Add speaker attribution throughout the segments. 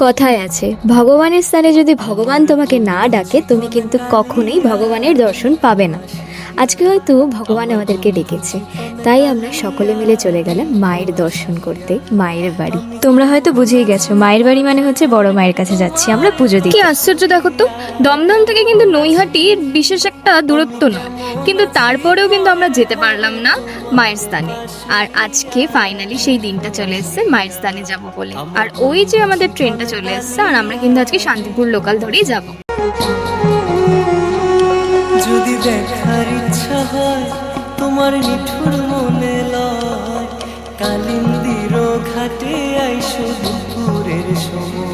Speaker 1: কথায় আছে, ভগবানের স্থানে যদি ভগবান তোমাকে না ডাকে তুমি কিন্তু কখনোই ভগবানের দর্শন পাবে না। আজকে হয়তো ভগবান আমাদেরকে ডেকেছে, তাই আমরা সকলে মিলে চলে গেলাম মায়ের দর্শন করতে মায়ের বাড়ি। তোমরা হয়তো বুঝেই গেছো, মায়ের বাড়ি মানে হচ্ছে বড় মায়ের কাছে যাচ্ছি আমরা পুজো দিতে।
Speaker 2: কি আশ্চর্য দেখো তো, দমদম থেকে কিন্তু নৈহাটি বিশেষ একটা দূরত্ব নয়, কিন্তু তারপরেও কিন্তু আমরা যেতে পারলাম না মায়ের স্থানে। আর আজকে ফাইনালি সেই দিনটা চলে এসেছে মায়ের স্থানে যাব বলে। আর ওই যে আমাদের ট্রেনটা চলে এসেছে, আর আমরা কিন্তু আজকে শান্তিপুর লোকাল ধরেই যাব।
Speaker 3: যদি দেখার ইচ্ছা হয় তোমার নিঠুর মনে লয়, কালিন্দির ঘাটে আইসো দুপুরের সময়।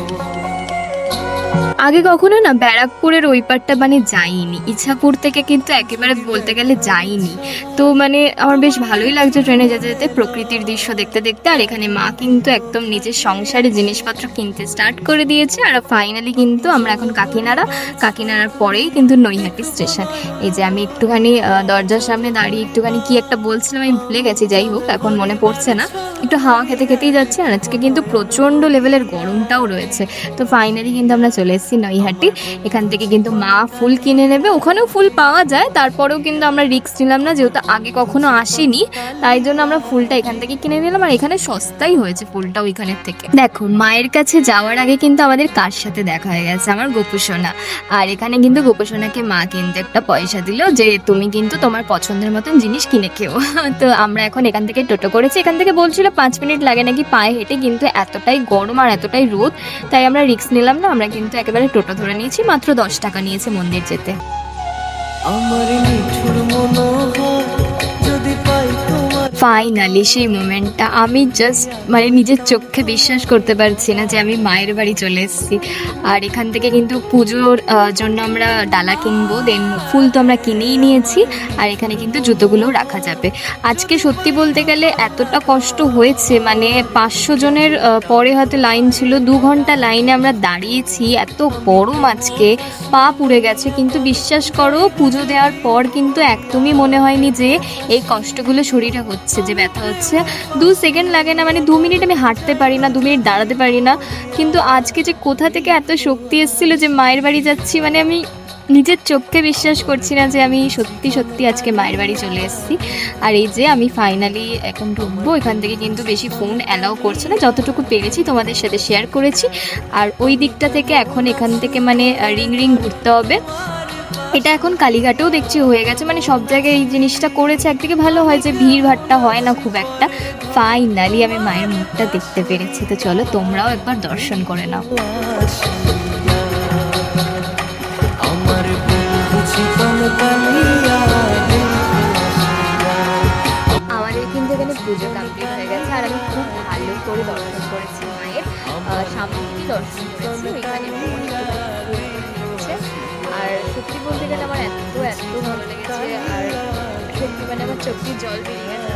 Speaker 2: আগে কখনো না ব্যারাকপুরের ওই পারটা মানে যাইনি, ইচ্ছাপুর থেকে কিন্তু একেবারে বলতে গেলে যাইনি। তো মানে আমার বেশ ভালোই লাগছে ট্রেনে যেতে যেতে, প্রকৃতির দৃশ্য দেখতে দেখতে। আর এখানে মা কিন্তু একদম নিজের সংসারে জিনিসপত্র কিনতে স্টার্ট করে দিয়েছে। আর ফাইনালি কিন্তু আমরা এখন কাকিনাড়ার পরেই কিন্তু নৈহাটি স্টেশন। এই যে আমি একটুখানি দরজার সামনে দাঁড়িয়ে একটুখানি কি একটা বলছিলাম, আমি ভুলে গেছি, যাই হোক এখন মনে পড়ছে না। একটু হাওয়া খেতে খেতেই যাচ্ছি। আর আজকে কিন্তু প্রচণ্ড লেভেলের গরমটাও রয়েছে। তো ফাইনালি কিন্তু আমরা চলে এসেছি নৈহাটি। এখান থেকে কিন্তু মা ফুল কিনে নেবে, ওখানেও ফুল পাওয়া যায়, তারপরেও কিন্তু আমরা রিস্ক নিলাম না, যেহেতু আগে কখনো আসিনি, তাই জন্য আমরা ফুলটা এখান থেকে কিনে নিলাম। আর এখানে সস্তাই হয়েছে ফুলটা ওইখানের থেকে। দেখো, মায়ের কাছে যাওয়ার আগে কিন্তু আমাদের কার সাথে দেখা হয়ে গেছে, আমার গোপুসোনা। আর এখানে কিন্তু গোপুসোনাকে মা কিন্তু একটা পয়সা দিল যে তুমি কিন্তু তোমার পছন্দের মতন জিনিস কিনে খেও। তো আমরা এখন এখান থেকে টোটো করেছি, এখান থেকে বলছিল 5 মিনিট লাগে নাকি পায়ে হেঁটে, কিন্তু এতটাই গরম আর এতটাই রোদ, তাই আমরা রিস্ক নিলাম না, আমরা কিন্তু একেবারে টোটো ধরে নিয়েছি। মাত্র 10 টাকা নিয়েছে মন্দির যেতে।
Speaker 3: আমার নিঠুর মনোহর যদি পাই তোমার।
Speaker 2: ফাইনালি সেই মোমেন্টটা আমি জাস্ট মানে নিজের চোখে বিশ্বাস করতে পারছি না যে আমি মায়ের বাড়ি চলে এসেছি। আর এখান থেকে কিন্তু পুজোর জন্য আমরা ডালা কিনবো, দেন ফুল তো আমরা কিনেই নিয়েছি। আর এখানে কিন্তু জুতোগুলোও রাখা যাবে। আজকে সত্যি বলতে গেলে এতটা কষ্ট হয়েছে, মানে 500 জনের পরে হয়তো লাইন ছিল, 2 ঘন্টা লাইনে আমরা দাঁড়িয়েছি। এত গরম আজকে, পা পুড়ে গেছে, কিন্তু বিশ্বাস করো পুজো দেওয়ার পর কিন্তু একদমই মনে হয়নি যে এই কষ্টগুলো শরীরে হচ্ছে, যে ব্যথা হচ্ছে। 2 সেকেন্ড লাগে না, মানে 2 মিনিট আমি হাঁটতে পারি না, 2 মিনিট দাঁড়াতে পারি না। কিন্তু আজকে যে কোথা থেকে এত শক্তি এসেছিল যে মায়ের বাড়ি যাচ্ছি, মানে আমি নিজের চোখকে বিশ্বাস করছি না যে আমি সত্যি সত্যি আজকে মায়ের বাড়ি চলে এসেছি। আর এই যে আমি ফাইনালি এখন ঢুকবো, এখান থেকে কিন্তু বেশি ফোন অ্যালাউ করছে না, যতটুকু পেরেছি তোমাদের সাথে শেয়ার করেছি। আর ওই দিকটা থেকে এখন এখান থেকে মানে রিং রিং ঘুরতে হবে। এটা এখন কালীঘাটেও দেখছি হয়ে গেছে, মানে সব জায়গায় এই জিনিসটা করেছে। একদিকে ভালো হয় যে ভিড় ভাট্টা হয় না খুব একটা। ফাইনালি আমি মায়ের মুখটা দেখতে পেরেছি, তো চলো তোমরাও একবার দর্শন করে নাও।
Speaker 3: আমার বন্ধু জীবন কালিয়া
Speaker 2: আমাদের কিন্তু এখানে পুজো কমপ্লিট হয়ে গেছে, আর আমি খুব ভালো করে দর্শন করেছি মায়ের। সামনে থেকে দর্শন করেছি, ওইখানে বোন একটুখানি ফুল নিচ্ছে। আর সত্যি বলতে গেলে আমার এত ভালো লেগেছে, আর সত্যি মানে আমার চোখে জল বেরিয়ে গেছে।